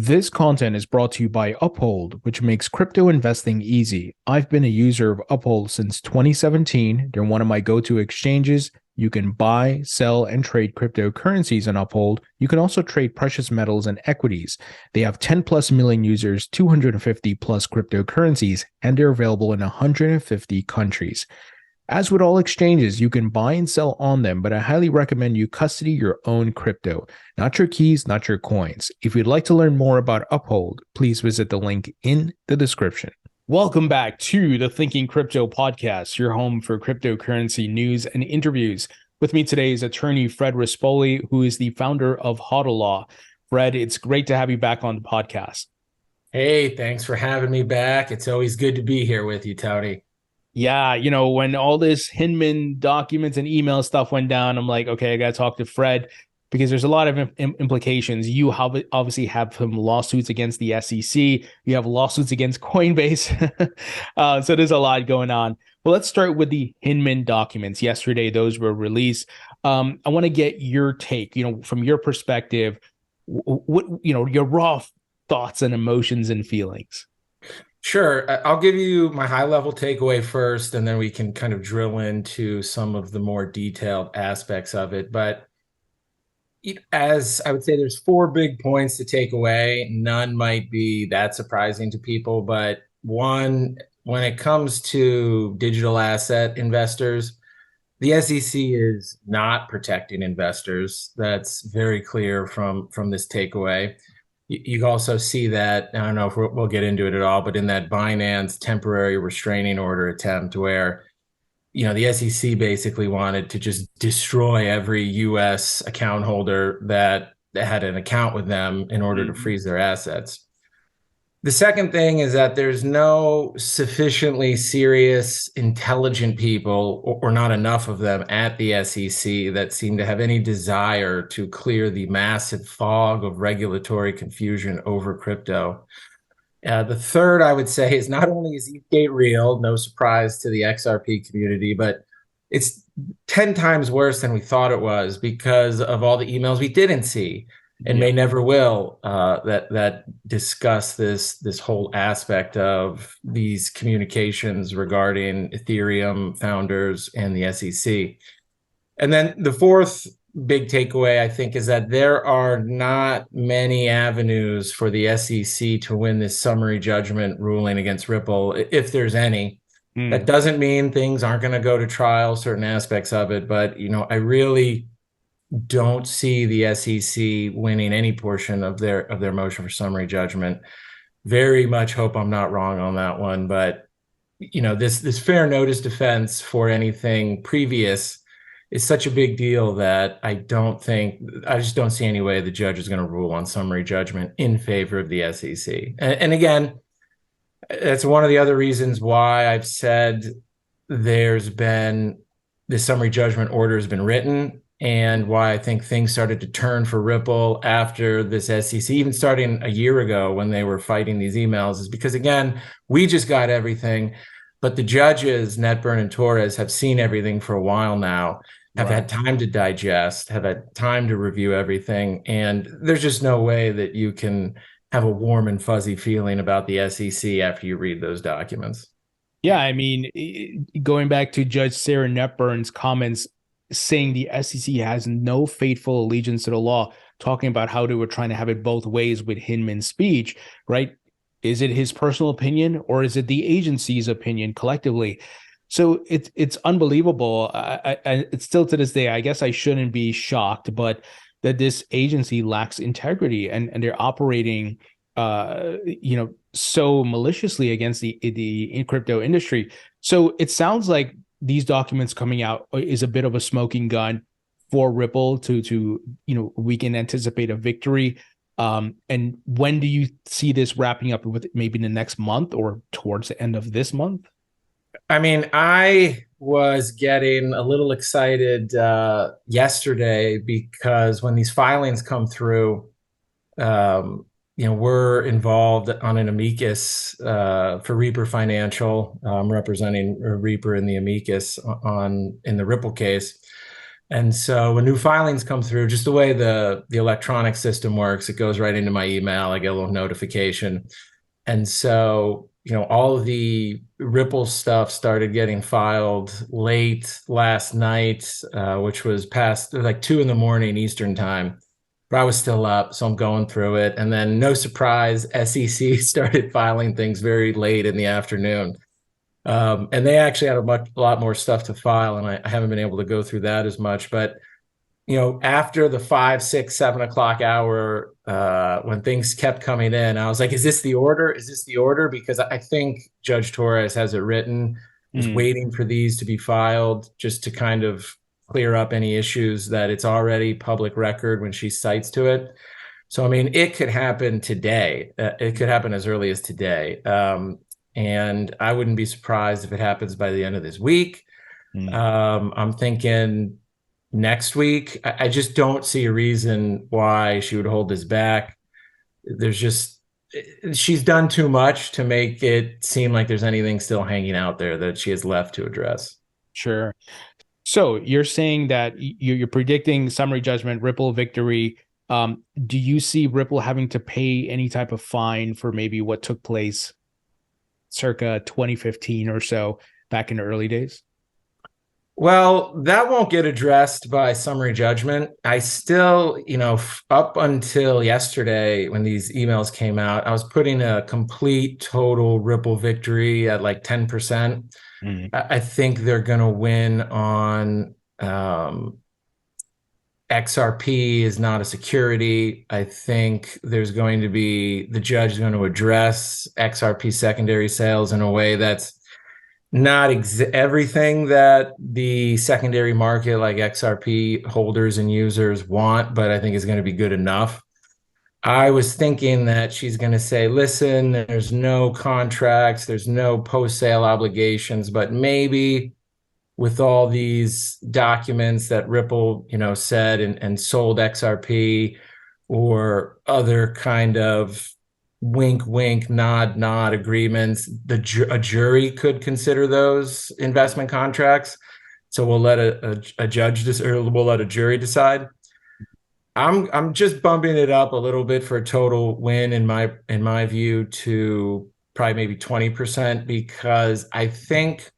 This content is brought to you by Uphold, which makes crypto investing easy. I've been a user of Uphold since 2017. They're one of my go-to exchanges. You can buy, sell, and trade cryptocurrencies on Uphold. You can also trade precious metals and equities. They have 10 plus million users, 250 plus cryptocurrencies, and they're available in 150 countries. As with all exchanges, you can buy and sell on them, but I highly recommend you custody your own crypto, not your keys, not your coins. If you'd like to learn more about Uphold, please visit the link in the description. Welcome back to the Thinking Crypto podcast, your home for cryptocurrency news and interviews. With me today is attorney Fred Rispoli, who is the founder of HODL Law. Fred, it's great to have you back on the podcast. Hey, thanks for having me back. It's always good to be here with you, Tony. Yeah, when all this Hinman documents and email stuff went down, I'm like, okay, I got to talk to Fred because there's a lot of implications. You obviously have some lawsuits against the SEC. You have lawsuits against Coinbase. So there's a lot going on. Well, let's start with the Hinman documents. Yesterday, those were released. I want to get your take, from your perspective, what, your raw thoughts and emotions and feelings. Sure. I'll give you my high-level takeaway first, and then we can kind of drill into some of the more detailed aspects of it. But as I would say, there's four big points to take away. None might be that surprising to people, but one, when it comes to digital asset investors, the SEC is not protecting investors. That's very clear from this takeaway. You also see that, I don't know if we'll get into it at all, but in that Binance temporary restraining order attempt where, the SEC basically wanted to just destroy every US account holder that had an account with them in order to freeze their assets. The second thing is that there's no sufficiently serious, intelligent people, or not enough of them at the SEC that seem to have any desire to clear the massive fog of regulatory confusion over crypto. The third, I would say, is not only is Eastgate real, no surprise to the XRP community, but it's 10 times worse than we thought it was because of all the emails we didn't see and may never will that discuss this whole aspect of these communications regarding Ethereum founders and the SEC. And then the fourth big takeaway, I think, is that there are not many avenues for the SEC to win this summary judgment ruling against Ripple, if there's any. That doesn't mean things aren't going to go to trial, certain aspects of it, but I really don't see the SEC winning any portion of their motion for summary judgment. Very much hope I'm not wrong on that one, but this fair notice defense for anything previous is such a big deal that I just don't see any way the judge is going to rule on summary judgment in favor of the SEC. And again, that's one of the other reasons why I've said there's been this summary judgment order has been written, and why I think things started to turn for Ripple after this SEC, even starting a year ago when they were fighting these emails, is because, again, we just got everything, but the judges, Netburn and Torres, have seen everything for a while now, have had time to digest, have had time to review everything, and there's just no way that you can have a warm and fuzzy feeling about the SEC after you read those documents. Yeah, I mean, going back to Judge Sarah Netburn's comments, saying the SEC has no faithful allegiance to the law, talking about how they were trying to have it both ways with Hinman's speech, right? Is it his personal opinion or is it the agency's opinion collectively? So it's unbelievable. It's still to this day, I guess I shouldn't be shocked, but that this agency lacks integrity and they're operating, so maliciously against the crypto industry. So it sounds like these documents coming out is a bit of a smoking gun for Ripple to we can anticipate a victory. And when do you see this wrapping up, with maybe in the next month or towards the end of this month? I mean, I was getting a little excited yesterday because when these filings come through, we're involved on an amicus for Reaper Financial, representing Reaper in the amicus in the Ripple case. And so when new filings come through, just the way the electronic system works, it goes right into my email. I get a little notification. And so, all of the Ripple stuff started getting filed late last night, which was past like 2 in the morning Eastern time. But I was still up, so I'm going through it. And then, no surprise, SEC started filing things very late in the afternoon. And they actually had a lot more stuff to file, and I haven't been able to go through that as much. But after the 5, 6, 7 o'clock hour, when things kept coming in, I was like, is this the order? Is this the order? Because I think Judge Torres has it written, is waiting for these to be filed just to kind of clear up any issues that it's already public record when she cites to it. So, I mean, it could happen today. It could happen as early as today. And I wouldn't be surprised if it happens by the end of this week. I'm thinking next week. I just don't see a reason why she would hold this back. She's done too much to make it seem like there's anything still hanging out there that she has left to address. Sure. So you're saying that you're predicting summary judgment, Ripple victory. Do you see Ripple having to pay any type of fine for maybe what took place circa 2015 or so back in the early days? Well, that won't get addressed by summary judgment. I still, up until yesterday when these emails came out, I was putting a complete total Ripple victory at like 10%. I think they're going to win on XRP is not a security. I think the judge is going to address XRP secondary sales in a way that's not everything that the secondary market like XRP holders and users want, but I think is going to be good enough. I was thinking that she's going to say, listen, there's no contracts, there's no post-sale obligations, but maybe with all these documents that Ripple, said and sold XRP or other kind of wink, wink, nod, nod agreements, a jury could consider those investment contracts. So we'll let a judge or we'll let a jury decide. I'm just bumping it up a little bit for a total win in my view to probably maybe 20%, because I think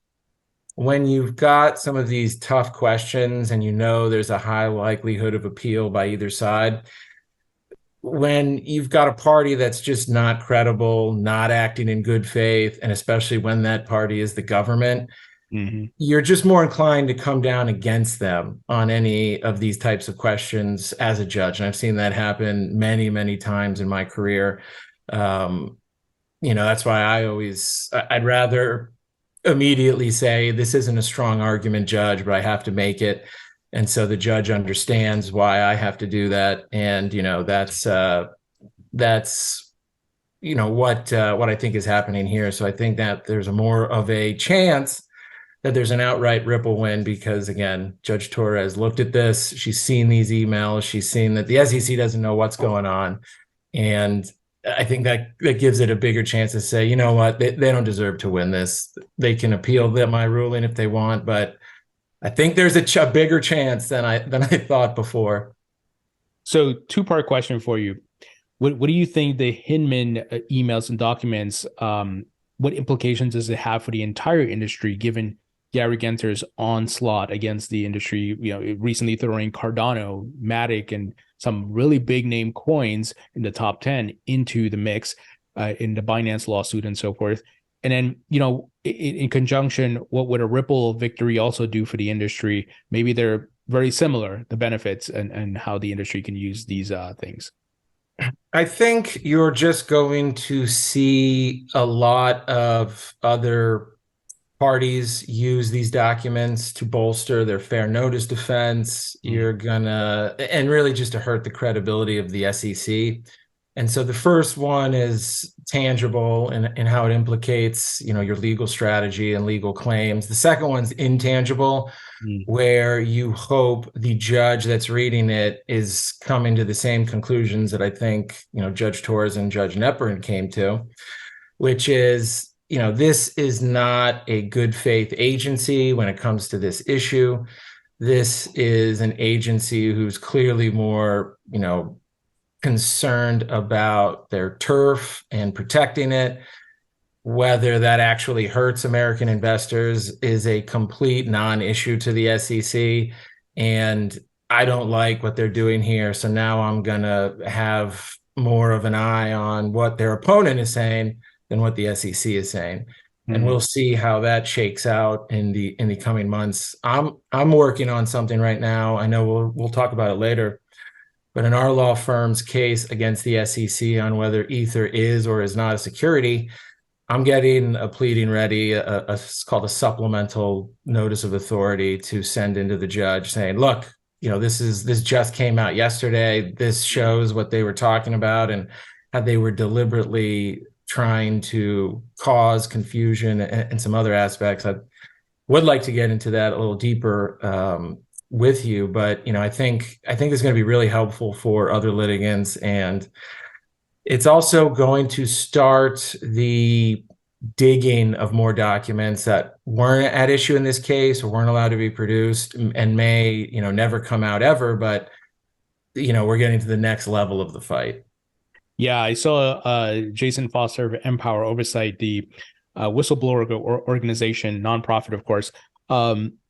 when you've got some of these tough questions and there's a high likelihood of appeal by either side, when you've got a party that's just not credible, not acting in good faith, and especially when that party is the government, you're just more inclined to come down against them on any of these types of questions as a judge. And I've seen that happen many, many times in my career. That's why I'd rather immediately say, this isn't a strong argument, judge, but I have to make it. And so the judge understands why I have to do that. And, that's what I think is happening here. So I think that there's more of a chance that there's an outright Ripple win because, again, Judge Torres looked at this. She's seen these emails. She's seen that the SEC doesn't know what's going on. And I think that gives it a bigger chance to say, you know what, they don't deserve to win this. They can appeal my ruling if they want, but I think there's a bigger chance than I thought before. So, two-part question for you. What do you think the Hinman emails and documents, what implications does it have for the entire industry, given Gary Gensler's onslaught against the industry, recently throwing Cardano, Matic, and some really big name coins in the top 10 into the mix in the Binance lawsuit and so forth. And then, in conjunction, what would a Ripple victory also do for the industry? Maybe they're very similar, the benefits and how the industry can use these things. I think you're just going to see a lot of other parties use these documents to bolster their fair notice defense. And really just to hurt the credibility of the SEC. And so the first one is tangible in how it implicates, your legal strategy and legal claims. The second one's intangible, where you hope the judge that's reading it is coming to the same conclusions that I think, Judge Torres and Judge Knepper came to, which is, this is not a good faith agency when it comes to this issue. this is an agency who's clearly more, concerned about their turf and protecting it. Whether that actually hurts American investors is a complete non-issue to the SEC. And I don't like what they're doing here. So now I'm going to have more of an eye on what their opponent is saying than what the SEC is saying. And we'll see how that shakes out in the coming months. I'm working on something right now. I know we'll talk about it later. But in our law firm's case against the SEC on whether Ether is or is not a security, I'm getting a pleading ready. It's called a supplemental notice of authority to send into the judge saying, look, this just came out yesterday. This shows what they were talking about and how they were deliberately trying to cause confusion and some other aspects. I would like to get into that a little deeper with you, but I think it's going to be really helpful for other litigants, and it's also going to start the digging of more documents that weren't at issue in this case or weren't allowed to be produced and may never come out ever, but we're getting to the next level of the fight. Yeah, I saw Jason Foster of Empower Oversight, the whistleblower organization, nonprofit, of course.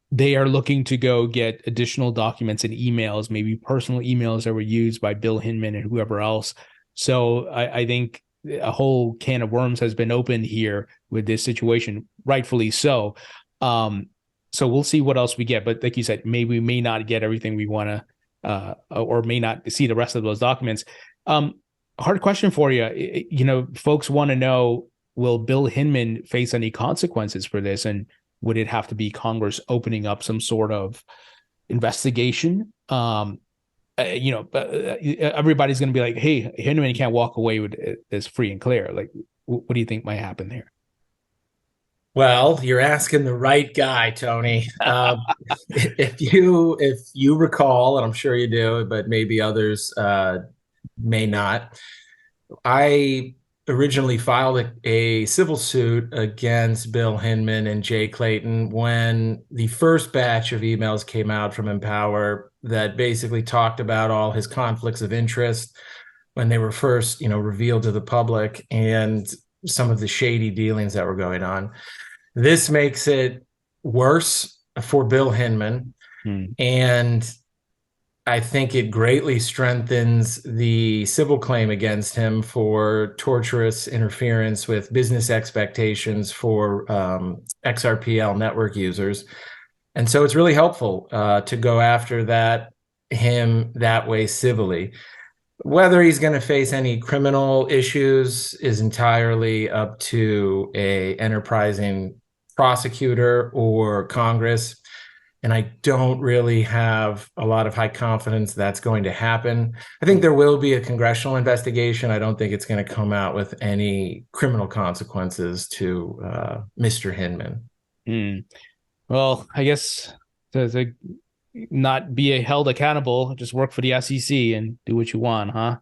They are looking to go get additional documents and emails, maybe personal emails that were used by Bill Hinman and whoever else. So I think a whole can of worms has been opened here with this situation, rightfully so. So we'll see what else we get. But like you said, maybe we may not get everything we want to, or may not see the rest of those documents. Hard question for you. Folks want to know, will Bill Hinman face any consequences for this? And would it have to be Congress opening up some sort of investigation? Everybody's going to be like, hey, Hinman can't walk away with this free and clear. Like, what do you think might happen there? Well, you're asking the right guy, Tony. If you recall, and I'm sure you do, but maybe others may not, I originally filed a civil suit against Bill Hinman and Jay Clayton when the first batch of emails came out from Empower that basically talked about all his conflicts of interest when they were first, revealed to the public, and some of the shady dealings that were going on. This makes it worse for Bill Hinman, and I think it greatly strengthens the civil claim against him for torturous interference with business expectations for XRPL network users. And so it's really helpful to go after him that way civilly. Whether he's going to face any criminal issues is entirely up to a enterprising prosecutor or Congress. And I don't really have a lot of high confidence that's going to happen. I think there will be a congressional investigation. I don't think it's going to come out with any criminal consequences to Mr. Hinman. Well, I guess to not be held accountable, just work for the SEC and do what you want, huh?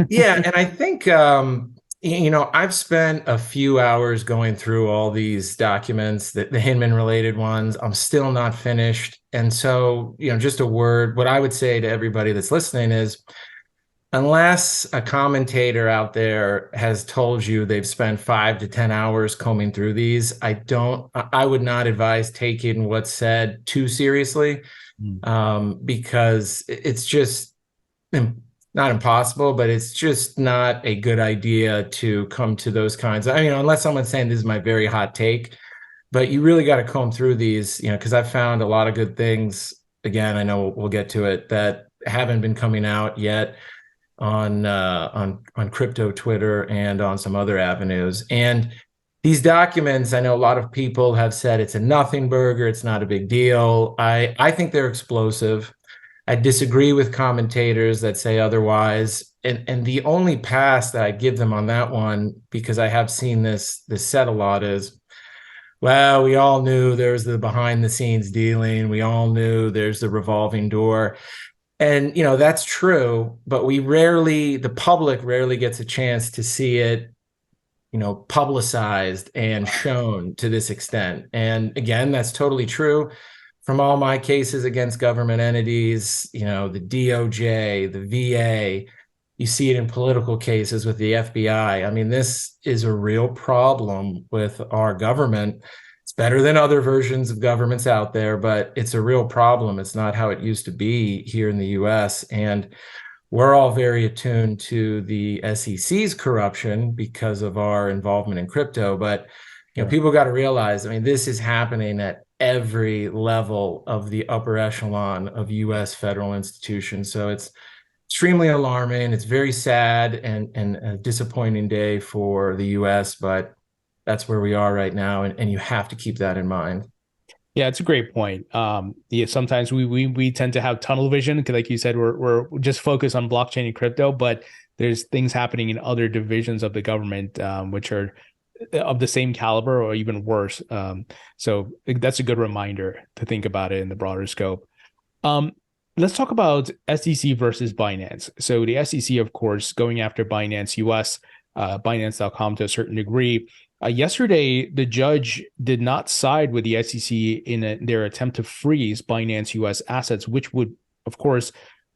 Yeah, and I think I've spent a few hours going through all these documents, the Hinman related ones. I'm still not finished. And so, just a word, what I would say to everybody that's listening is, unless a commentator out there has told you they've spent 5 to 10 hours combing through these, I would not advise taking what's said too seriously, because it's just not impossible, but it's just not a good idea to come to those kinds of, unless someone's saying this is my very hot take, but you really got to comb through these, because I've found a lot of good things. Again, I know we'll get to it, that haven't been coming out yet on crypto Twitter and on some other avenues. And these documents, I know a lot of people have said it's a nothing burger, it's not a big deal. I think they're explosive. I disagree with commentators that say otherwise. And the only pass that I give them on that one, because I have seen this said a lot, is, well, we all knew there's the behind the scenes dealing. We all knew there's the revolving door. And, that's true, but the public rarely gets a chance to see it, publicized and shown to this extent. And again, that's totally true from all my cases against government entities, the DOJ, the VA, you see it in political cases with the FBI. I mean, this is a real problem with our government. It's better than other versions of governments out there, but it's a real problem. It's not how it used to be here in the US. And we're all very attuned to the SEC's corruption because of our involvement in crypto. But people got to realize, I mean, this is happening at every level of the upper echelon of US federal institutions. So it's extremely alarming. It's very sad and a disappointing day for the US, but that's where we are right now. And you have to keep that in mind. Yeah, it's a great point. Yeah, sometimes we tend to have tunnel vision because, like you said, we're just focused on blockchain and crypto, but there's things happening in other divisions of the government, which are of the same caliber or even worse. So that's a good reminder to think about it in the broader scope. Let's talk about SEC versus Binance. So the SEC, of course, going after Binance US, Binance.com to a certain degree. Yesterday, the judge did not side with the SEC in their attempt to freeze Binance US assets, which would, of course,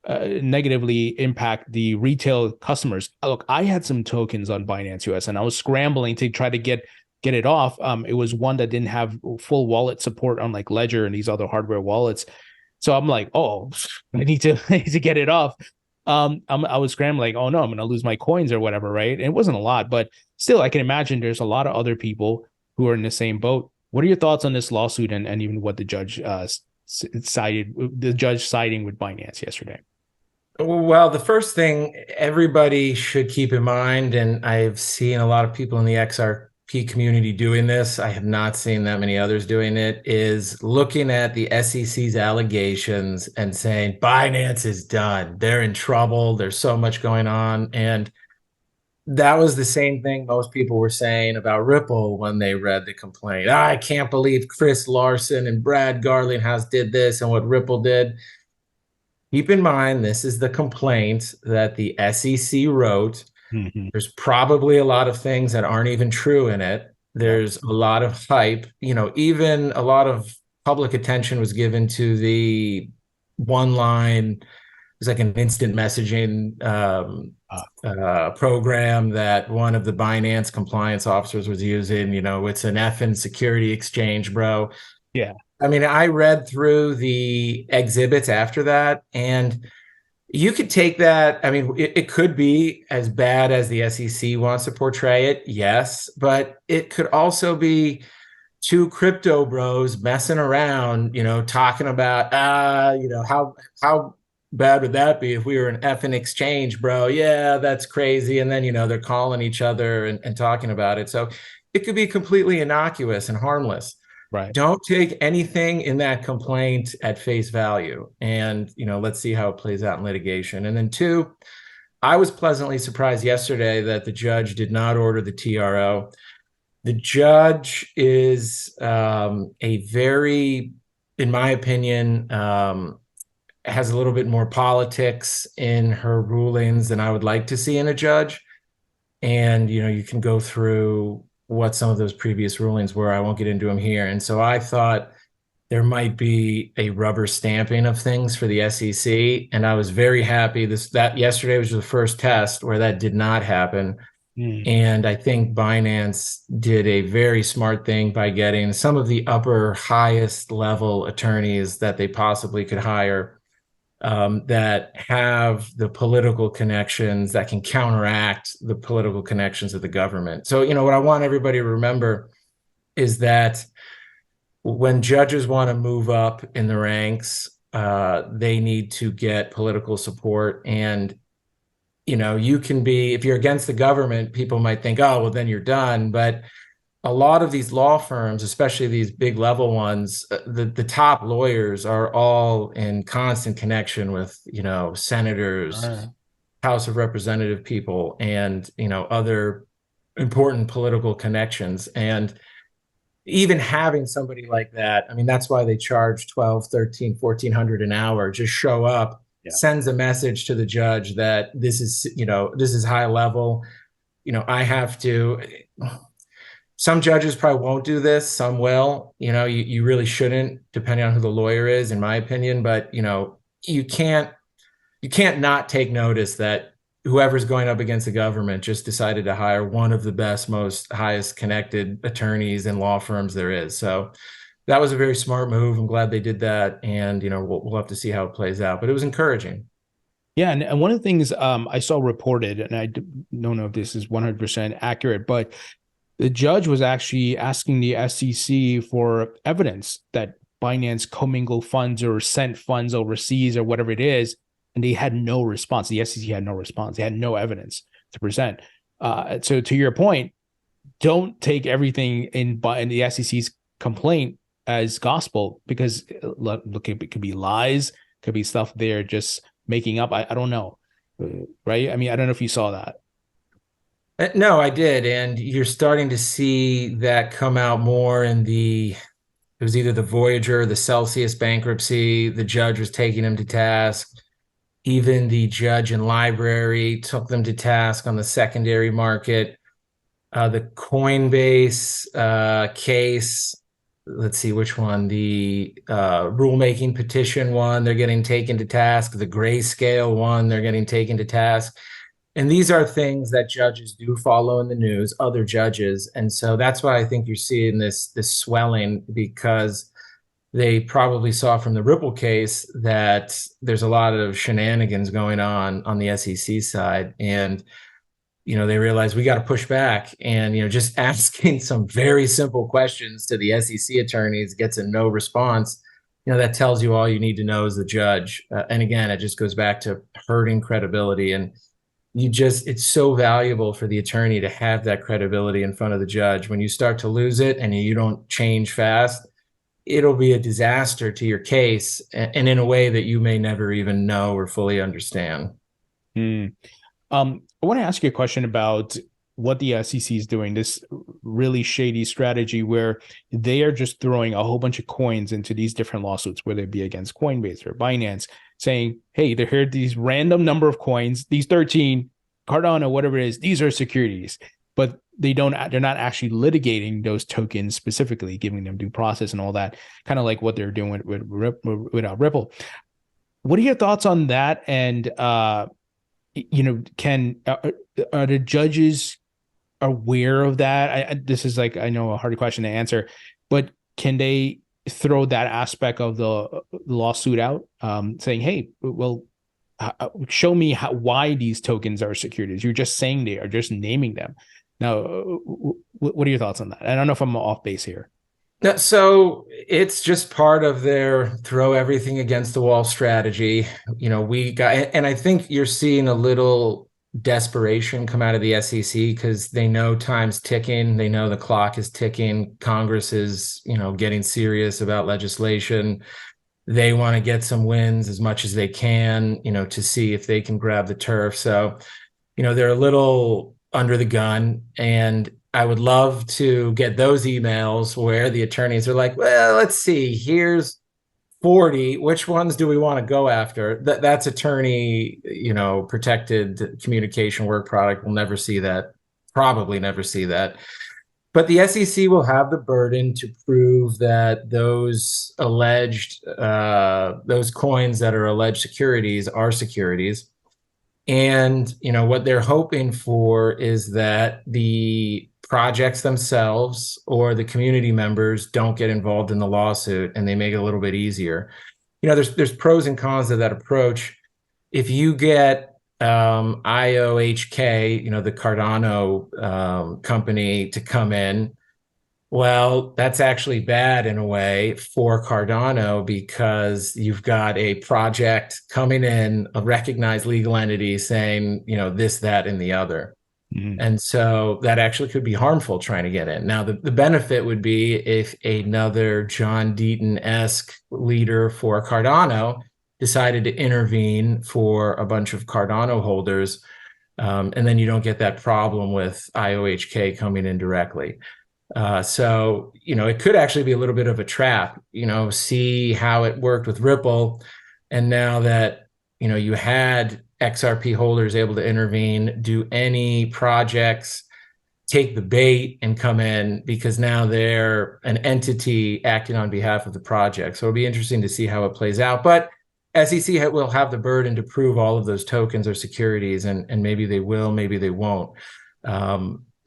negatively impact the retail customers. Look, I had some tokens on Binance US, and I was scrambling to try to get it off. It was one that didn't have full wallet support, unlike Ledger and these other hardware wallets. So I'm like, oh, I need to get it off. I was scrambling, like, oh no, I'm going to lose my coins or whatever, right? And it wasn't a lot, but still, I can imagine there's a lot of other people who are in the same boat. What are your thoughts on this lawsuit and even what the judge siding with Binance yesterday? Well, the first thing everybody should keep in mind, and I've seen a lot of people in the XRP community doing this, I have not seen that many others doing it, is looking at the SEC's allegations and saying, Binance is done. They're in trouble. There's so much going on. And that was the same thing most people were saying about Ripple when they read the complaint. I can't believe Chris Larson and Brad Garlinghouse did this and what Ripple did. Keep in mind, this is the complaint that the SEC wrote. Mm-hmm. There's probably a lot of things that aren't even true in it. There's a lot of hype. Even a lot of public attention was given to the one line. It's like an instant messaging program that one of the Binance compliance officers was using. It's an effing security exchange, bro. Yeah. I mean, I read through the exhibits after that, and you could take that. I mean, it could be as bad as the SEC wants to portray it, yes, but it could also be two crypto bros messing around, talking about, how bad would that be if we were an effing exchange, bro? Yeah, that's crazy. And then, they're calling each other and talking about it. So it could be completely innocuous and harmless. Right. Don't take anything in that complaint at face value. And, let's see how it plays out in litigation. And then two, I was pleasantly surprised yesterday that the judge did not order the TRO. The judge is a very, in my opinion, has a little bit more politics in her rulings than I would like to see in a judge. And, you can go through what some of those previous rulings were. I won't get into them here. And so I thought there might be a rubber stamping of things for the SEC. And I was very happy that yesterday was the first test where that did not happen. And I think Binance did a very smart thing by getting some of the upper highest level attorneys that they possibly could hire, that have the political connections that can counteract the political connections of the government. So, what I want everybody to remember is that when judges want to move up in the ranks, they need to get political support. And, you can be, if you're against the government, people might think, oh, well, then you're done. But a lot of these law firms, especially these big level ones, the top lawyers are all in constant connection with, senators, House of Representative people, and, other important political connections. And even having somebody like that, I mean, that's why they charge $1,200, $1,300, $1,400 an hour. Just show up, sends a message to the judge that this is, this is high level. I have to. Some judges probably won't do this, some will. You really shouldn't, depending on who the lawyer is, in my opinion. But you can't not take notice that whoever's going up against the government just decided to hire one of the best, most highest connected attorneys and law firms there is. So that was a very smart move. I'm glad they did that, and we'll have to see how it plays out. But it was encouraging. Yeah, and one of the things I saw reported, and I don't know if this is 100% accurate, but the judge was actually asking the SEC for evidence that Binance commingled funds or sent funds overseas or whatever it is, and they had no response. The SEC had no response. They had no evidence to present. So to your point, don't take everything in the SEC's complaint as gospel, because look, it could be lies, could be stuff they're just making up. I don't know, right? I mean, I don't know if you saw that. No, I did. And you're starting to see that come out more it was either the Voyager, the Celsius bankruptcy. The judge was taking them to task. Even the judge and library took them to task on the secondary market. The Coinbase case, let's see which one, the rulemaking petition one, they're getting taken to task. The grayscale one, they're getting taken to task. And these are things that judges do follow in the news, other judges. And so that's why I think you're seeing this swelling, because they probably saw from the Ripple case that there's a lot of shenanigans going on the SEC side. And they realize we got to push back, and just asking some very simple questions to the SEC attorneys gets a no response. That tells you all you need to know as the judge. And again, it just goes back to hurting credibility. And it's so valuable for the attorney to have that credibility in front of the judge. When you start to lose it and you don't change fast, it'll be a disaster to your case, and in a way that you may never even know or fully understand. I want to ask you a question about what the SEC is doing, this really shady strategy where they are just throwing a whole bunch of coins into these different lawsuits, whether it be against Coinbase or Binance, saying, hey, they're here, these random number of coins, these 13, Cardano, whatever it is, these are securities. But they're not actually litigating those tokens specifically, giving them due process and all that, kind of like what they're doing with Ripple. What are your thoughts on that? And are the judges aware of that? This is I know a hard question to answer, but can they throw that aspect of the lawsuit out, saying, hey, well, show me why these tokens are securities. You're just saying they are, just naming them. Now, what are your thoughts on that? I don't know if I'm off base here. So it's just part of their throw everything against the wall strategy. And I think you're seeing a little desperation come out of the SEC because they know time's ticking. They know the clock is ticking. Congress is, getting serious about legislation. They want to get some wins as much as they can, to see if they can grab the turf. So, they're a little under the gun, and I would love to get those emails where the attorneys are like, well, let's see, here's 40. Which ones do we want to go after? That's attorney, protected communication work product. We'll never see that, probably never see that. But the SEC will have the burden to prove that those coins that are alleged securities are securities. And, what they're hoping for is that the projects themselves or the community members don't get involved in the lawsuit, and they make it a little bit easier. There's pros and cons to that approach. If you get IOHK, the Cardano company, to come in, well, that's actually bad in a way for Cardano, because you've got a project coming in, a recognized legal entity, saying, this, that, and the other. Mm-hmm. And so that actually could be harmful trying to get in. Now, the benefit would be if another John Deaton-esque leader for Cardano decided to intervene for a bunch of Cardano holders, and then you don't get that problem with IOHK coming in directly. So, it could actually be a little bit of a trap, see how it worked with Ripple. And now that, you had XRP holders able to intervene, do any projects take the bait and come in because now they're an entity acting on behalf of the project. So it'll be interesting to see how it plays out. But SEC will have the burden to prove all of those tokens or securities, and maybe they will, maybe they won't.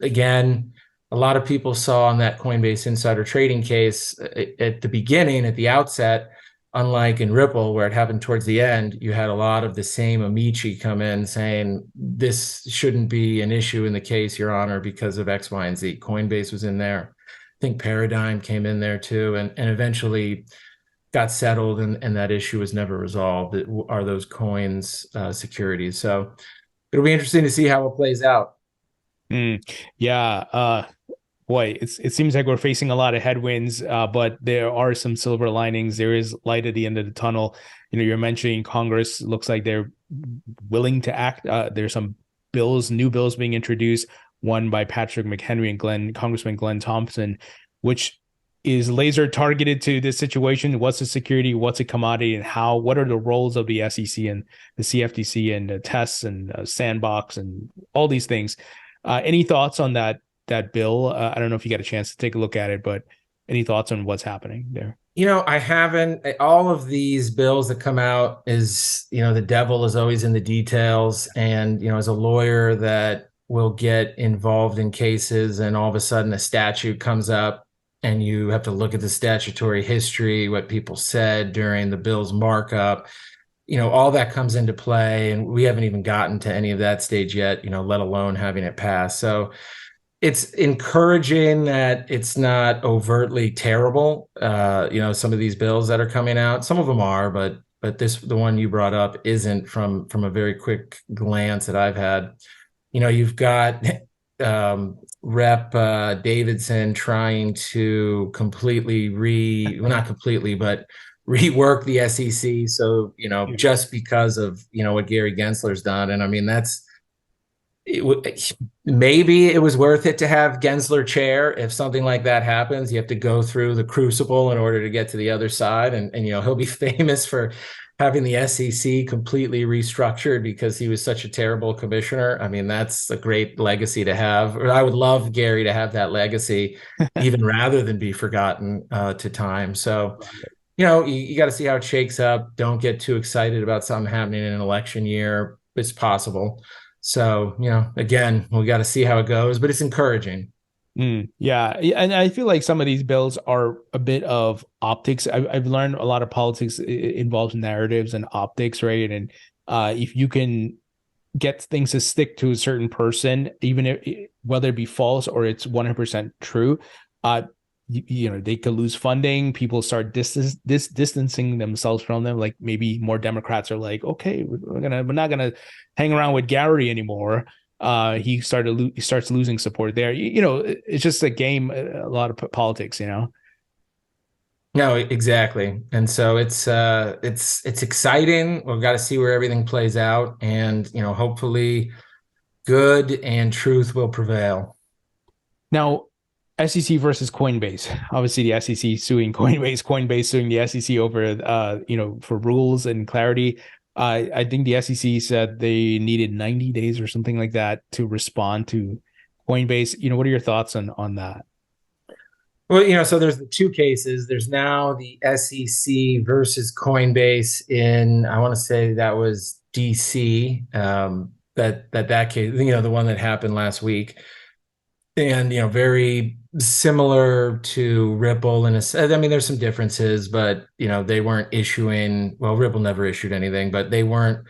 Again, a lot of people saw on that Coinbase insider trading case at the beginning, at the outset, unlike in Ripple, where it happened towards the end, you had a lot of the same amici come in saying, this shouldn't be an issue in the case, Your Honor, because of X, Y, and Z. Coinbase was in there. I think Paradigm came in there too, and eventually got settled, and that issue was never resolved. Are those coins securities? So it'll be interesting to see how it plays out. Yeah. Boy, it seems like we're facing a lot of headwinds, but there are some silver linings. There is light at the end of the tunnel. You're mentioning Congress looks like they're willing to act. There's some new bills being introduced, one by Patrick McHenry and Congressman Glenn Thompson, which is laser targeted to this situation. What's a security? What's a commodity? And what are the roles of the SEC and the CFTC and the tests and sandbox and all these things? Any thoughts on that bill? I don't know if you got a chance to take a look at it, but any thoughts on what's happening there? I haven't. All of these bills that come out is, the devil is always in the details. And, as a lawyer that will get involved in cases and all of a sudden a statute comes up and you have to look at the statutory history, what people said during the bill's markup, all that comes into play. And we haven't even gotten to any of that stage yet, let alone having it pass. So it's encouraging that it's not overtly terrible. Some of these bills that are coming out, some of them are, but the one you brought up isn't from a very quick glance that I've had. You've got Rep Davidson trying to not completely, but rework the SEC. So, just because of, what Gary Gensler's done. And I mean, maybe it was worth it to have Gensler chair. If something like that happens, you have to go through the crucible in order to get to the other side. And he'll be famous for having the SEC completely restructured because he was such a terrible commissioner. I mean, that's a great legacy to have. Or I would love Gary to have that legacy, even rather than be forgotten to time. So, you got to see how it shakes up. Don't get too excited about something happening in an election year. It's possible. So, again, we got to see how it goes, but it's encouraging. Yeah. And I feel like some of these bills are a bit of optics. I've learned a lot of politics involves narratives and optics, right? And if you can get things to stick to a certain person, even if whether it be false or it's 100% true, they could lose funding. People start distancing themselves from them. Like maybe more Democrats are like, okay, we're not gonna hang around with Gary anymore. He starts losing support there. It's just a game, a lot of politics. No, exactly. And so it's exciting. We've got to see where everything plays out, and hopefully, good and truth will prevail. Now, SEC versus Coinbase. Obviously, the SEC suing Coinbase suing the SEC over, for rules and clarity. I think the SEC said they needed 90 days or something like that to respond to Coinbase. What are your thoughts on that? Well, so there's the two cases. There's now the SEC versus Coinbase in, I want to say that was DC. That case, the one that happened last week. And, very similar to Ripple. There's some differences, but, they weren't Ripple never issued anything, but they weren't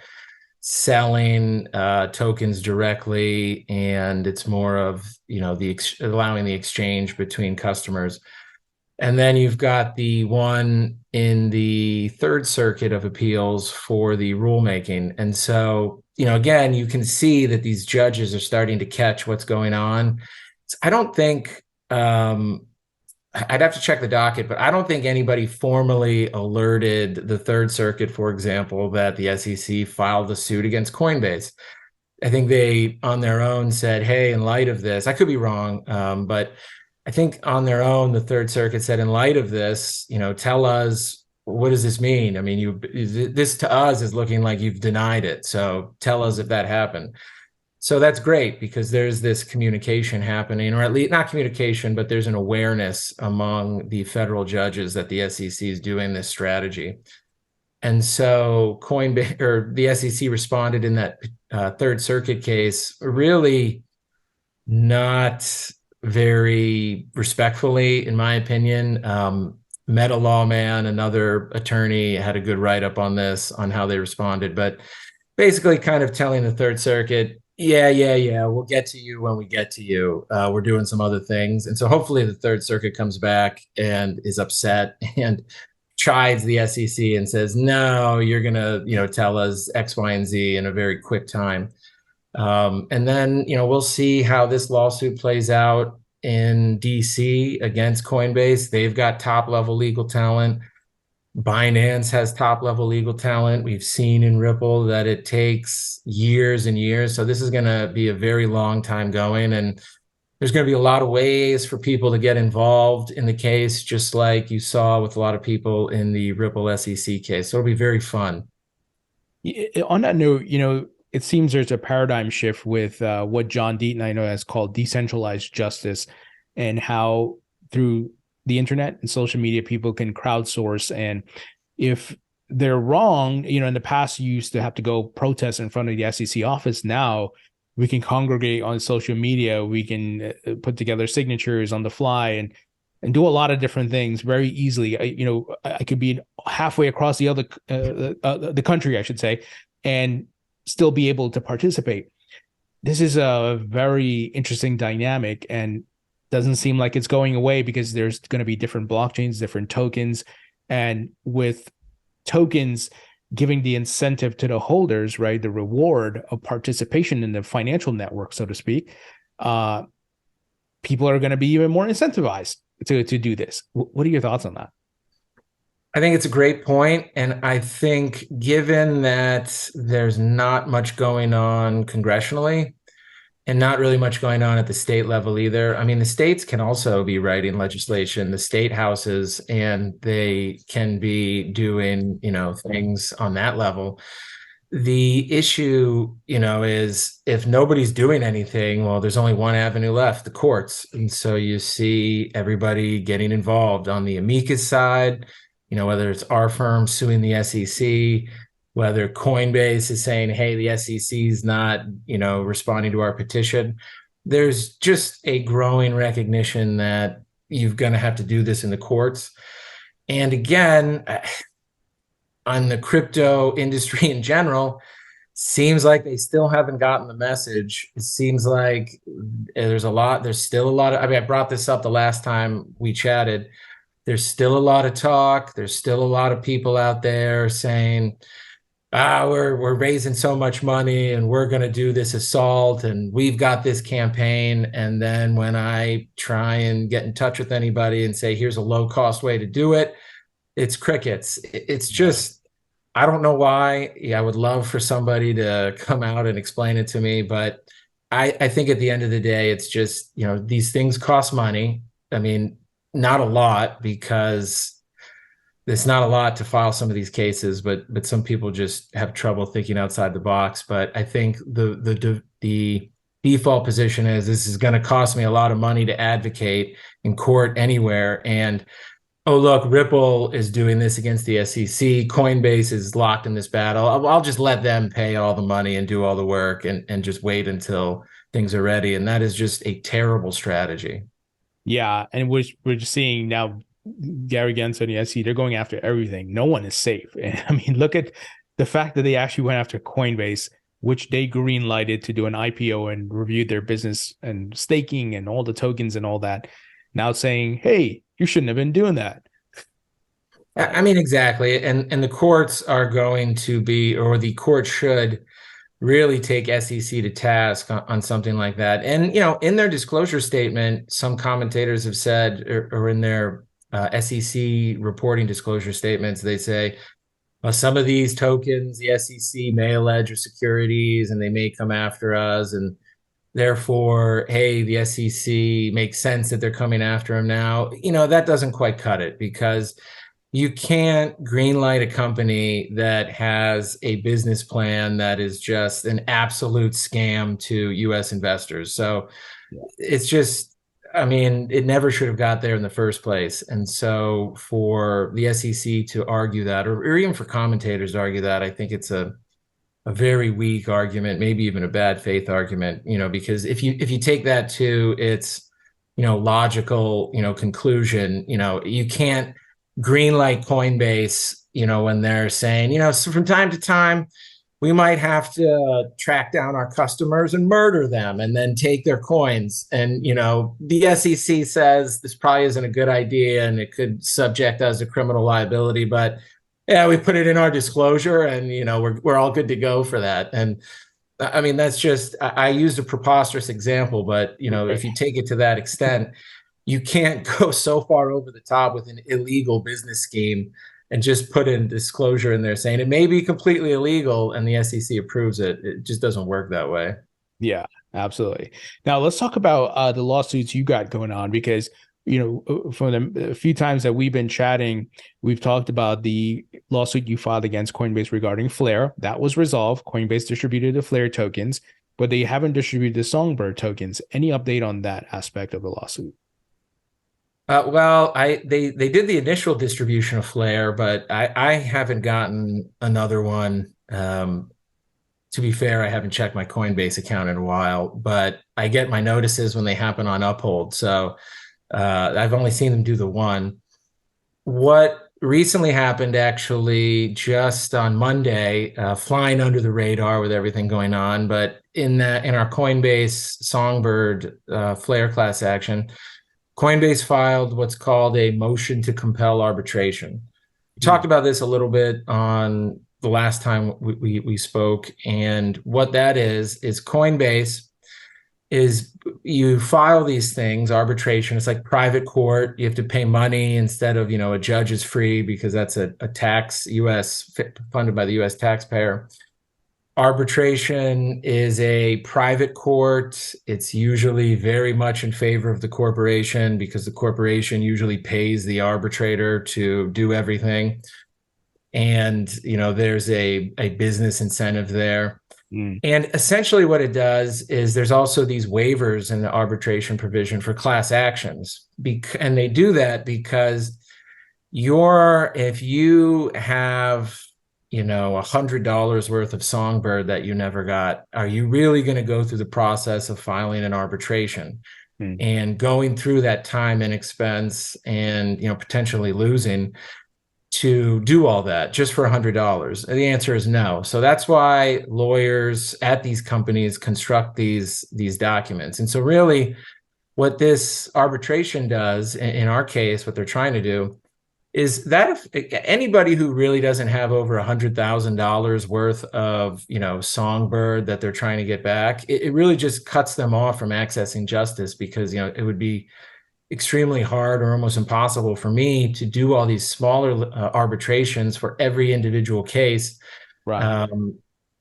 selling tokens directly. And it's more of, allowing the exchange between customers. And then you've got the one in the Third Circuit of Appeals for the rulemaking. And so, again, you can see that these judges are starting to catch what's going on. I don't think, I'd have to check the docket, but I don't think anybody formally alerted the Third Circuit, for example, that the SEC filed a suit against Coinbase. I think they, on their own, said, hey, in light of this, I could be wrong, but I think on their own, the Third Circuit said, in light of this, tell us, what does this mean? I mean, this to us is looking like you've denied it. So tell us if that happened. So that's great because there's this communication happening, or at least not communication, but there's an awareness among the federal judges that the SEC is doing this strategy. And so Coinbase or the SEC responded in that Third Circuit case really not very respectfully, in my opinion. Meta Lawman, another attorney, had a good write-up on this, on how they responded, but basically kind of telling the Third Circuit, yeah, we'll get to you when we get to you. We're doing some other things. And so hopefully the Third Circuit comes back and is upset and chides the SEC and says, no, you're going to, tell us X, Y, and Z in a very quick time. And then, we'll see how this lawsuit plays out in DC against Coinbase. They've got top level legal talent. Binance has top level legal talent. We've seen in Ripple that it takes years and years. So this is going to be a very long time going. And there's going to be a lot of ways for people to get involved in the case, just like you saw with a lot of people in the Ripple SEC case. So it'll be very fun. On that note, it seems there's a paradigm shift with what John Deaton, I know, has called decentralized justice, and how through the internet and social media, people can crowdsource. And if they're wrong, in the past, you used to have to go protest in front of the SEC office. Now we can congregate on social media. We can put together signatures on the fly and do a lot of different things very easily. I could be halfway across the other the country, I should say, and still be able to participate. This is a very interesting dynamic, and doesn't seem like it's going away, because there's going to be different blockchains, different tokens, and with tokens giving the incentive to the holders, right, the reward of participation in the financial network, so to speak, people are going to be even more incentivized to do this. What are your thoughts on that? I think it's a great point. And I think given that there's not much going on congressionally and not really much going on at the state level either. I mean, the states can also be writing legislation, the state houses, and they can be doing, things on that level. The issue, is if nobody's doing anything, well, there's only one avenue left, the courts. And so you see everybody getting involved on the amicus side, whether it's our firm suing the SEC, whether Coinbase is saying, hey, the SEC is not, responding to our petition. There's just a growing recognition that you're going to have to do this in the courts. And again, on the crypto industry in general, seems like they still haven't gotten the message. It seems like there's still a lot of, I brought this up the last time we chatted. There's still a lot of talk. There's still a lot of people out there saying, we're raising so much money and we're going to do this assault and we've got this campaign. And then when I try and get in touch with anybody and say, here's a low cost way to do it, it's crickets. It's just, I don't know why. I would love for somebody to come out and explain it to me, but I think at the end of the day, it's just, these things cost money. I mean, not a lot, because it's not a lot to file some of these cases, but some people just have trouble thinking outside the box. But I think the default position is this is going to cost me a lot of money to advocate in court anywhere. And oh, look, Ripple is doing this against the SEC. Coinbase is locked in this battle. I'll just let them pay all the money and do all the work and just wait until things are ready. And that is just a terrible strategy. Yeah, and we're just seeing now Gary Gensler and the SEC, they're going after everything. No one is safe. And I mean, look at the fact that they actually went after Coinbase, which they green lighted to do an IPO and reviewed their business and staking and all the tokens and all that. Now saying, hey, you shouldn't have been doing that. I mean, exactly. And the courts are going to be, or the court should really take SEC to task on something like that. And, in their disclosure statement, some commentators have said, or in their SEC reporting disclosure statements, they say, well, some of these tokens, the SEC may allege are securities and they may come after us. And therefore, hey, the SEC makes sense that they're coming after them now. That doesn't quite cut it, because you can't greenlight a company that has a business plan that is just an absolute scam to US investors. So Yeah. it's just, I mean, it never should have got there in the first place. And so for the SEC to argue that, or even for commentators to argue that, I think it's a very weak argument, maybe even a bad faith argument, because if you take that to its, logical, conclusion, you can't greenlight Coinbase, when they're saying, so from time to time, we might have to track down our customers and murder them and then take their coins. And, the SEC says this probably isn't a good idea and it could subject us to criminal liability, but yeah, we put it in our disclosure and, we're all good to go for that. And I mean, that's just, I used a preposterous example, but, if you take it to that extent, you can't go so far over the top with an illegal business scheme and just put in disclosure in there saying it may be completely illegal and the SEC approves it. It just doesn't work that way. Yeah, absolutely. Now let's talk about the lawsuits you got going on, because from the few times that we've been chatting, we've talked about the lawsuit you filed against Coinbase regarding Flare. That was resolved. Coinbase distributed the Flare tokens, but they haven't distributed the SongBird tokens. Any update on that aspect of the lawsuit? Well, they did the initial distribution of Flare, but I haven't gotten another one. To be fair, I haven't checked my Coinbase account in a while, but I get my notices when they happen on Uphold. So I've only seen them do the one. What recently happened, actually, just on Monday, flying under the radar with everything going on, but in our Coinbase SongBird Flare class action, Coinbase filed what's called a motion to compel arbitration. We talked about this a little bit on the last time we spoke, and what that is Coinbase is, you file these things, arbitration. It's like private court. You have to pay money instead of, a judge is free, because that's a tax, funded by the US taxpayer. Arbitration is a private court. It's usually very much in favor of the corporation, because the corporation usually pays the arbitrator to do everything. And, there's a business incentive there. And essentially what it does is there's also these waivers in the arbitration provision for class actions. And they do that because if you have, $100 worth of SongBird that you never got, are you really going to go through the process of filing an arbitration and going through that time and expense and, potentially losing to do all that just for $100? And the answer is no. So that's why lawyers at these companies construct these documents. And so really what this arbitration does, in our case, what they're trying to do, is that if anybody who really doesn't have over $100,000 worth of, SongBird that they're trying to get back, it really just cuts them off from accessing justice, because, it would be extremely hard or almost impossible for me to do all these smaller arbitrations for every individual case, Right.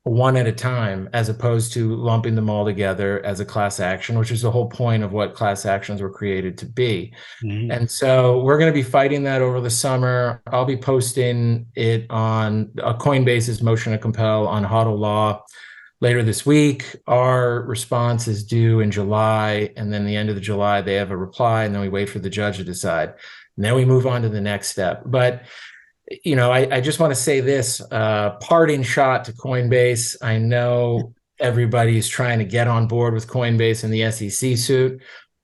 One at a time, as opposed to lumping them all together as a class action, which is the whole point of what class actions were created to be. And so we're going to be fighting that over the summer. I'll be posting it on Coinbase's motion to compel on HODL Law later this week. Our response is due in July, and then the end of the July, they have a reply, and then we wait for the judge to decide. And then we move on to the next step. But, I just want to say this, parting shot to Coinbase. I know everybody's trying to get on board with Coinbase in the SEC suit.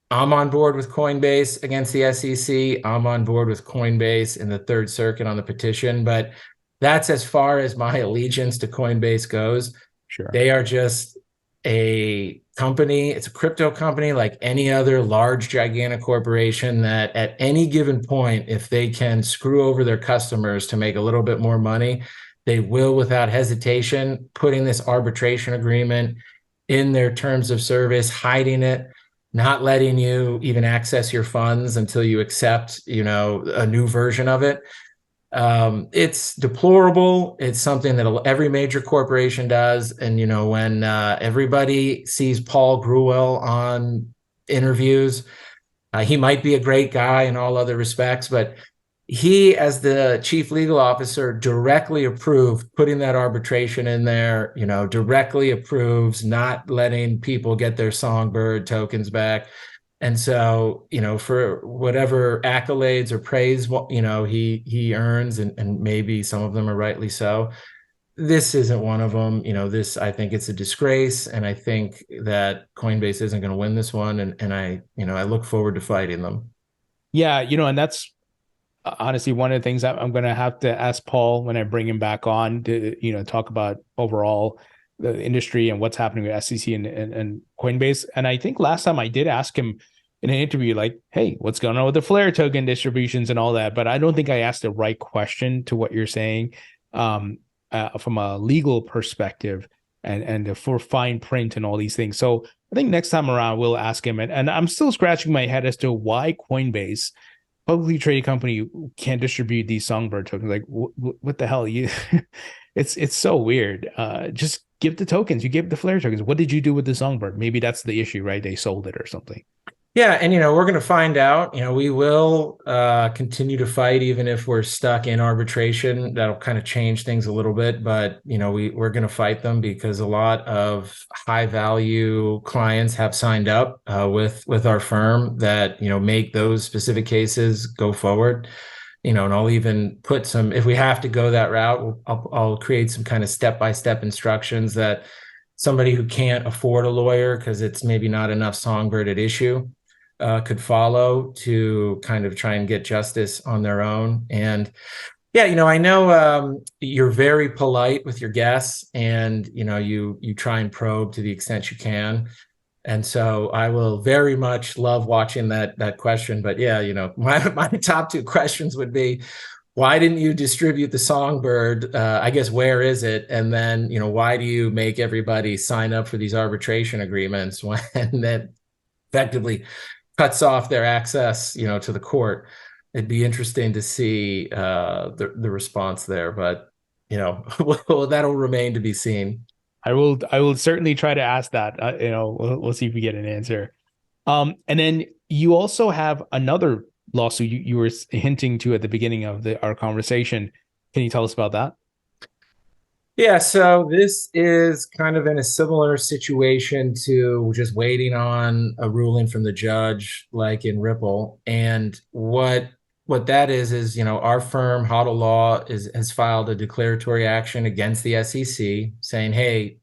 I'm on board with Coinbase against the SEC. I'm on board with Coinbase in the Third Circuit on the petition, but that's as far as my allegiance to Coinbase goes. Sure. They are just a company. It's a crypto company like any other large, gigantic corporation that at any given point, if they can screw over their customers to make a little bit more money, they will, without hesitation, putting this arbitration agreement in their terms of service, hiding it, not letting you even access your funds until you accept, a new version of it. It's deplorable. It's something that every major corporation does. And, when everybody sees Paul Grewal on interviews, he might be a great guy in all other respects, but he, as the chief legal officer, directly approved putting that arbitration in there, directly approves not letting people get their Songbird tokens back. And so, for whatever accolades or praise, he earns, and maybe some of them are rightly so, this isn't one of them. I think it's a disgrace, and I think that Coinbase isn't going to win this one. And I look forward to fighting them. Yeah, and that's honestly one of the things that I'm going to have to ask Paul when I bring him back on to, talk about overall the industry and what's happening with SEC and Coinbase. And I think last time I did ask him in an interview, like, hey, what's going on with the Flare token distributions and all that? But I don't think I asked the right question to what you're saying from a legal perspective and for fine print and all these things. So I think next time around, we'll ask him. And I'm still scratching my head as to why Coinbase, publicly traded company, can't distribute these Songbird tokens. Like, what the hell? It's so weird. Just give the tokens. You gave the Flare tokens. What did you do with the Songbird? Maybe that's the issue, right? They sold it or something. Yeah, and we're going to find out. We will continue to fight, even if we're stuck in arbitration. That'll kind of change things a little bit, but we're going to fight them because a lot of high value clients have signed up with our firm that make those specific cases go forward. And I'll even put some, if we have to go that route, I'll create some kind of step-by-step instructions that somebody who can't afford a lawyer because it's maybe not enough Songbird at issue could follow to kind of try and get justice on their own. And yeah, I know you're very polite with your guests, and you try and probe to the extent you can. And so I will very much love watching that question. But yeah, my top two questions would be, why didn't you distribute the Songbird? I guess, where is it? And then, why do you make everybody sign up for these arbitration agreements when that effectively cuts off their access, to the court? It'd be interesting to see the response there, but that'll remain to be seen. I will certainly try to ask that. We'll see if we get an answer. And then you also have another lawsuit you were hinting to at the beginning of our conversation. Can you tell us about that? Yeah, so this is kind of in a similar situation to just waiting on a ruling from the judge, like in Ripple. And what that is, our firm, Hodl Law, has filed a declaratory action against the SEC saying, hey,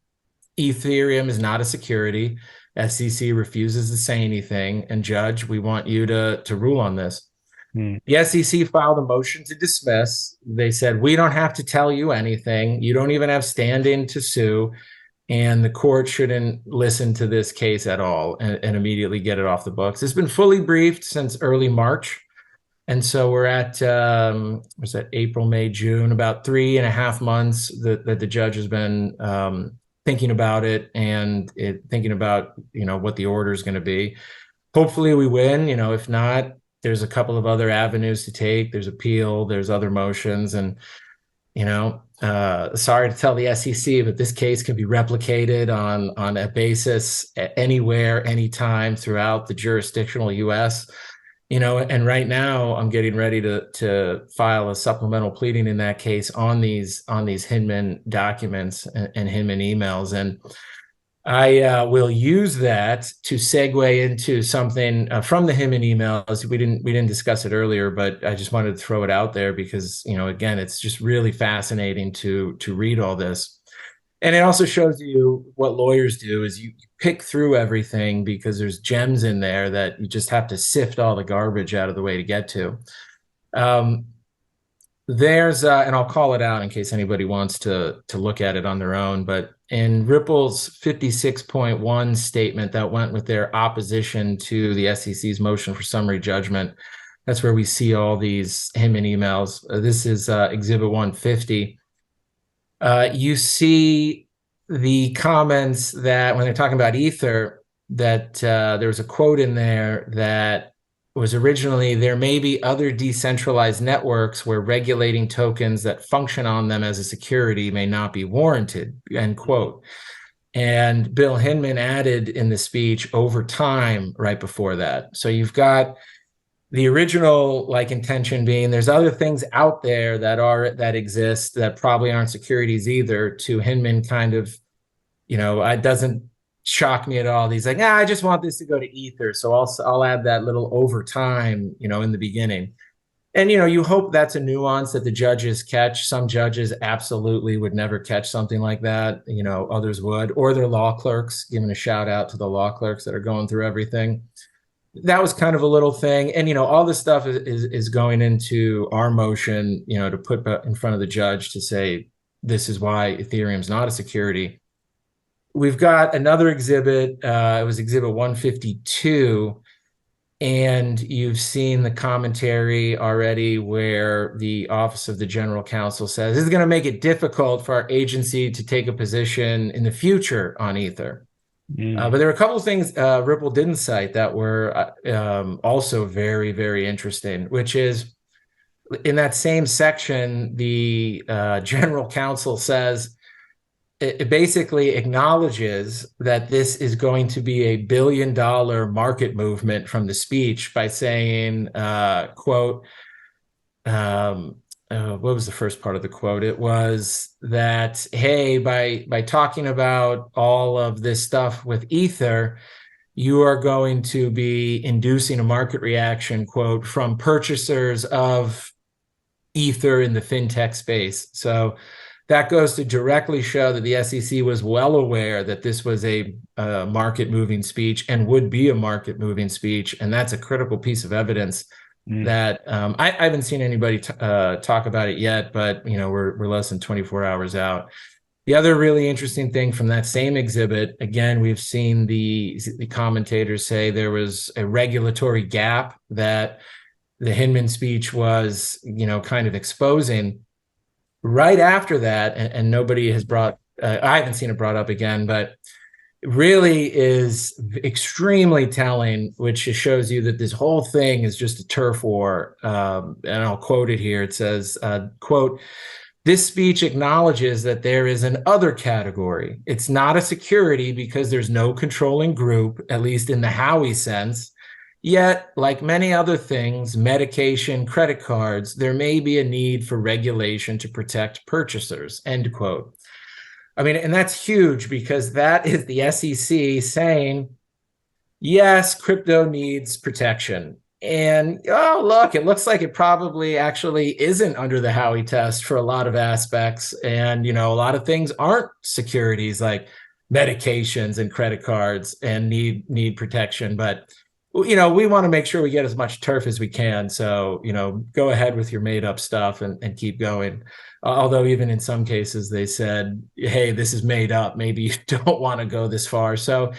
Ethereum is not a security. SEC refuses to say anything, and judge, we want you to rule on this. The SEC filed a motion to dismiss. They said, we don't have to tell you anything. You don't even have standing to sue. And the court shouldn't listen to this case at all and immediately get it off the books. It's been fully briefed since early March. And so we're at, was that April, May, June, about 3.5 months that the judge has been thinking about it and thinking about, what the order is going to be. Hopefully we win. If not, there's a couple of other avenues to take. There's appeal, there's other motions, and sorry to tell the SEC, but this case can be replicated on a basis anywhere, anytime throughout the jurisdictional US. And right now I'm getting ready to file a supplemental pleading in that case on these Hinman documents and Hinman emails. And I will use that to segue into something from the Hinman emails. We didn't discuss it earlier, but I just wanted to throw it out there because, again, it's just really fascinating to read all this. And it also shows you what lawyers do is you pick through everything because there's gems in there that you just have to sift all the garbage out of the way to get to. There's and I'll call it out in case anybody wants to look at it on their own, but in Ripple's 56.1 statement that went with their opposition to the SEC's motion for summary judgment, that's where we see all these Hinman emails. This is Exhibit 150. You see the comments that when they're talking about Ether, that there was a quote in there that was originally, there may be other decentralized networks where regulating tokens that function on them as a security may not be warranted, end quote. And Bill Hinman added in the speech over time right before that. So you've got The original like intention being there's other things out there that exist that probably aren't securities either. To Hinman, kind of, it doesn't shock me at all. He's like, I just want this to go to Ether, so I'll add that little over time, in the beginning. And you hope that's a nuance that the judges catch. Some judges absolutely would never catch something like that. Others would, or their law clerks. Giving a shout out to the law clerks that are going through everything. That was kind of a little thing. And all this stuff is going into our motion, to put in front of the judge to say this is why Ethereum's not a security. We've got another exhibit. It was exhibit 152. And you've seen the commentary already where the Office of the General Counsel says this is going to make it difficult for our agency to take a position in the future on Ether. But there were a couple of things Ripple didn't cite that were also very, very interesting, which is in that same section, the General Counsel says it basically acknowledges that this is going to be a $1 billion market movement from the speech by saying, quote, what was the first part of the quote? It was that, hey, by talking about all of this stuff with Ether, you are going to be inducing a market reaction, quote, from purchasers of Ether in the fintech space. So that goes to directly show that the SEC was well aware that this was a market-moving speech and would be a market-moving speech. And that's a critical piece of evidence that I haven't seen anybody talk about it yet, but we're less than 24 hours out. The other really interesting thing from that same exhibit, again, we've seen the commentators say there was a regulatory gap that the Hinman speech was, kind of exposing. Right after that, and nobody has I haven't seen it brought up again, but it really is extremely telling, which shows you that this whole thing is just a turf war. And I'll quote it here. It says, quote, "This speech acknowledges that there is an other category. It's not a security because there's no controlling group, at least in the Howey sense. Yet, like many other things, medication, credit cards, there may be a need for regulation to protect purchasers," end quote. I mean, and that's huge because that is the SEC saying, yes, crypto needs protection. And, oh, look, it looks like it probably actually isn't under the Howey test for a lot of aspects. And, a lot of things aren't securities like medications and credit cards and need protection. But we want to make sure we get as much turf as we can. So, go ahead with your made up stuff and keep going. Although even in some cases they said, hey, this is made up. Maybe you don't want to go this far. So,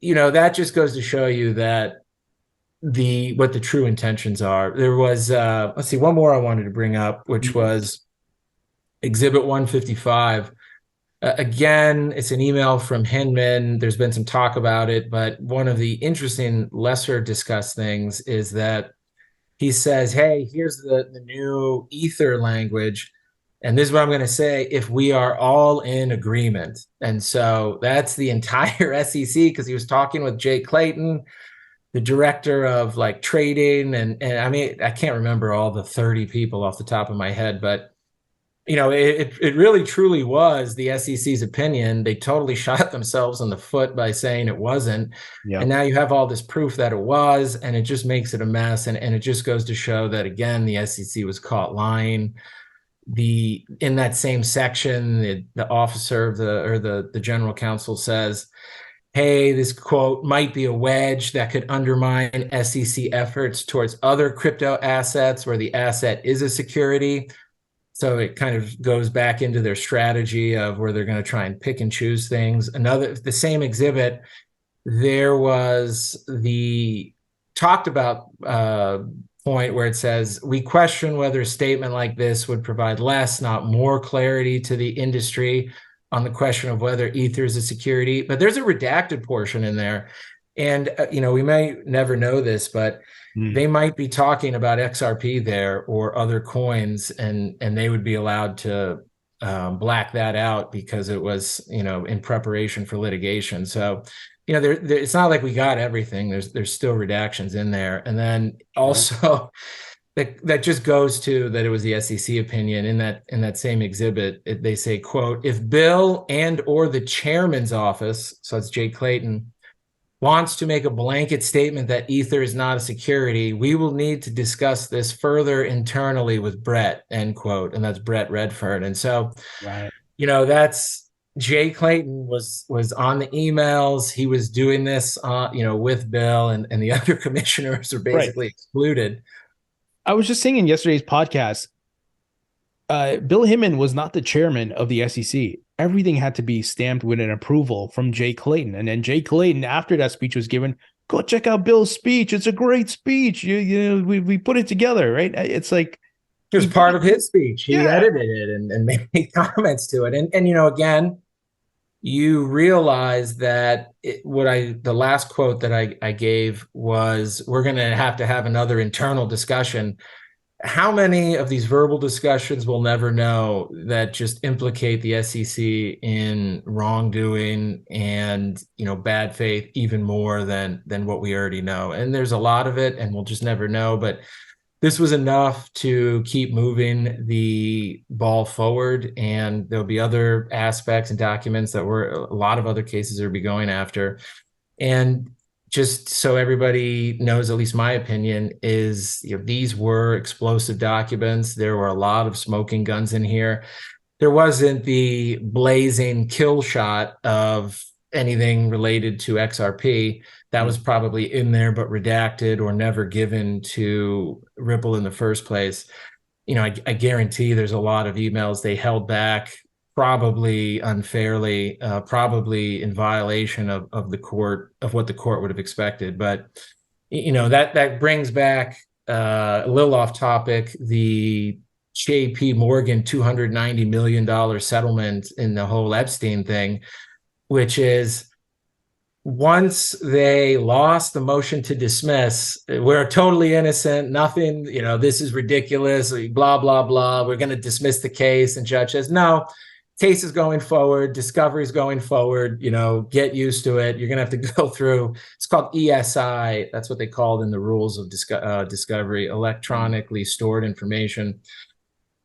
that just goes to show you that what the true intentions are. There was, let's see, one more I wanted to bring up, which was Exhibit 155. Again, it's an email from Hinman. There's been some talk about it, but one of the interesting, lesser discussed things is that he says, hey, here's the new Ether language. And this is what I'm going to say, if we are all in agreement. And so that's the entire SEC, because he was talking with Jay Clayton, the director of like trading. And I mean, I can't remember all the 30 people off the top of my head, but it really truly was the SEC's opinion. They totally shot themselves in the foot by saying it wasn't. Yep. And now you have all this proof that it was, and it just makes it a mess. And it just goes to show that, again, the SEC was caught lying. In that same section, the officer of the general counsel says, hey, this quote might be a wedge that could undermine SEC efforts towards other crypto assets where the asset is a security. So it kind of goes back into their strategy of where they're going to try and pick and choose things. The same exhibit, there was the talked about point where it says, we question whether a statement like this would provide less, not more clarity to the industry on the question of whether Ether is a security. But there's a redacted portion in there. And, we may never know this, but they might be talking about XRP there or other coins, and they would be allowed to black that out because it was, in preparation for litigation. So it's not like we got everything. There's still redactions in there. And then also that just goes to that it was the SEC opinion in that same exhibit. They say, quote, if Bill and or the chairman's office, so it's Jay Clayton, wants to make a blanket statement that Ether is not a security, we will need to discuss this further internally with Brett, end quote. And that's Brett Redfern. And so, Right. that's Jay Clayton was on the emails. He was doing this, with Bill, and the other commissioners are basically excluded. I was just saying in yesterday's podcast, Bill Hinman was not the chairman of the SEC. Everything had to be stamped with an approval from Jay Clayton. And then Jay Clayton, after that speech was given, go check out Bill's speech. It's a great speech. We put it together, right? It's like it was part of his speech. He edited it and made comments to it. And again, you realize that the last quote that I gave was, we're going to have another internal discussion. How many of these verbal discussions we'll never know that just implicate the SEC in wrongdoing and, bad faith even more than what we already know. And there's a lot of it, and we'll just never know. But this was enough to keep moving the ball forward, and there'll be other aspects and documents that a lot of other cases will be going after. And just so everybody knows, at least my opinion is, these were explosive documents. There were a lot of smoking guns in here. There wasn't the blazing kill shot of anything related to XRP. That was probably in there, but redacted or never given to Ripple in the first place. I guarantee there's a lot of emails they held back, probably unfairly, probably in violation of what the court would have expected. But that brings back a little off topic, the JP Morgan $290 million settlement in the whole Epstein thing, which is, once they lost the motion to dismiss, we're totally innocent, nothing, this is ridiculous, blah, blah, blah, we're going to dismiss the case. And judge says, no, case is going forward, discovery is going forward, get used to it. You're going to have to go through, it's called ESI. That's what they called in the rules of discovery, electronically stored information.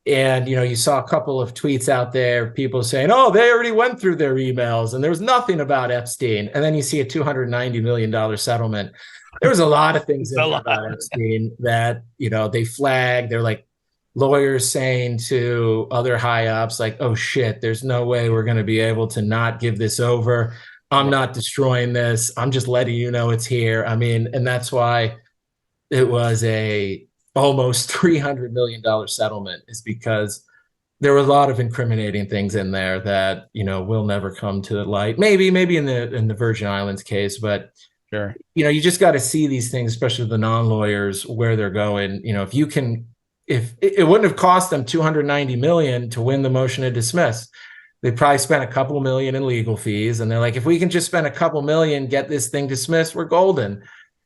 And, you saw a couple of tweets out there, people saying, oh, they already went through their emails and there was nothing about Epstein. And then you see a $290 million settlement. There was a lot of things in there about Epstein that, they flagged. They're like lawyers saying to other high ups, like, oh, shit, there's no way we're going to be able to not give this over. I'm not destroying this. I'm just letting you know it's here. I mean, and that's why it was a almost $300 million settlement, is because there were a lot of incriminating things in there that, will never come to light. Maybe in the Virgin Islands case, but sure. You just got to see these things, especially the non-lawyers, where they're going. If it wouldn't have cost them $290 million to win the motion to dismiss, they probably spent a couple million in legal fees. And they're like, if we can just spend a couple million, get this thing dismissed, we're golden.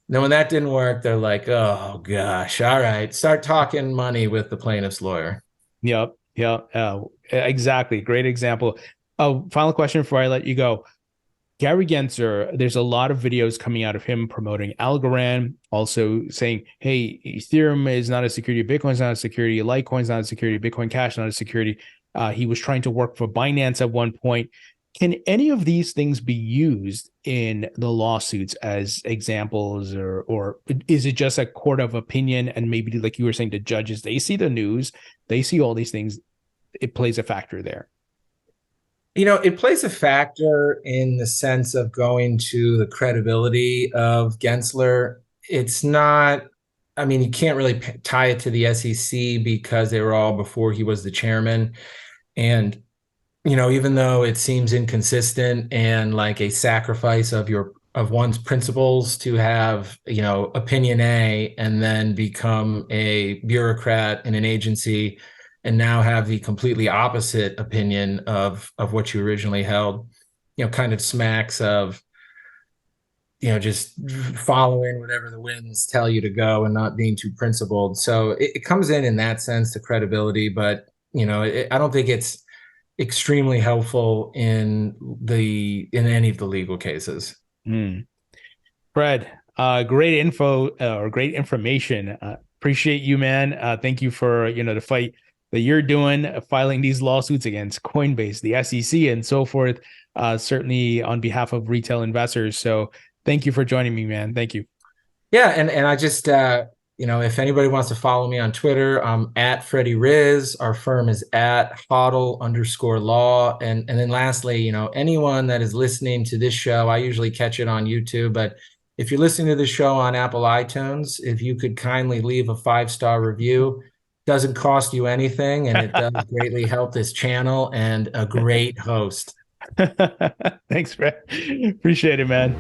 Then when that didn't work, they're like, oh, gosh, all right, start talking money with the plaintiff's lawyer. Yep. Exactly. Great example. Final question before I let you go. Gary Gensler, there's a lot of videos coming out of him promoting Algorand, also saying, hey, Ethereum is not a security, Bitcoin's not a security, Litecoin's not a security, Bitcoin Cash not a security. He was trying to work for Binance at one point. Can any of these things be used in the lawsuits as examples, or is it just a court of opinion? And maybe, like you were saying, the judges, they see the news, they see all these things. It plays a factor there. It plays a factor in the sense of going to the credibility of Gensler. It's not, you can't really tie it to the SEC because they were all before he was the chairman. And even though it seems inconsistent and like a sacrifice of one's principles to have, opinion A and then become a bureaucrat in an agency and now have the completely opposite opinion of what you originally held, kind of smacks of, just following whatever the winds tell you to go and not being too principled. So it comes in that sense to credibility, but, I don't think it's extremely helpful in any of the legal cases. Mm. Fred, great info or great information. Appreciate you, man. Thank you for the fight that you're doing, filing these lawsuits against Coinbase, the SEC, and so forth. Certainly on behalf of retail investors. So thank you for joining me, man. Thank you. Yeah, and I just if anybody wants to follow me on Twitter, I'm at Freddie Riz. Our firm is at HODL_law. And then lastly, anyone that is listening to this show, I usually catch it on YouTube, but if you're listening to the show on Apple iTunes, if you could kindly leave a 5-star review, doesn't cost you anything, and it does greatly help this channel and a great host. Thanks, Fred. Appreciate it, man.